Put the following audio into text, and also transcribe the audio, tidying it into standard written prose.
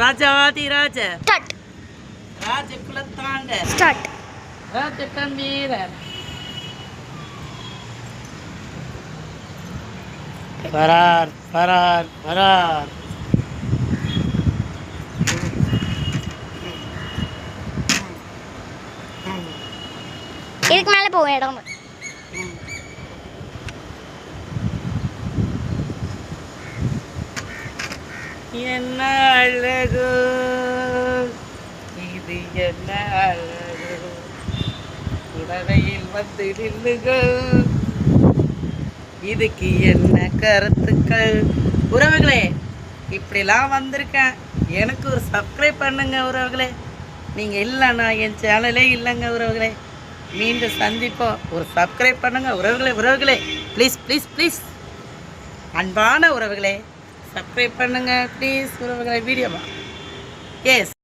ராஜாதி ராஜ ராஜ குலத்தாண்ட ராஜ கம்பீரர் பரார் பரார் பரார். இதுக்கு மேலே போகும் இடம். என்ன அழகு இது, என்ன அழகு உடவையில் வந்து நில்லுகள், இதுக்கு என்ன கருத்துக்கள்? உறவுகளே, இப்படிலாம் வந்திருக்கேன், எனக்கு ஒரு சப்ஸ்கிரைப் பண்ணுங்க உறவுகளே. நீங்கள் இல்லைண்ணா என் சேனலே இல்லைங்க உறவுகளே. மீண்டும் சந்திப்போம். ஒரு சப்ஸ்கிரைப் பண்ணுங்க உறவுகளே ப்ளீஸ் ப்ளீஸ் ப்ளீஸ். அன்பான உறவுகளே, சப்ஸ்கிரைப் பண்ணுங்க ப்ளீஸ் உறவுகளே. வீடியோவா? எஸ்.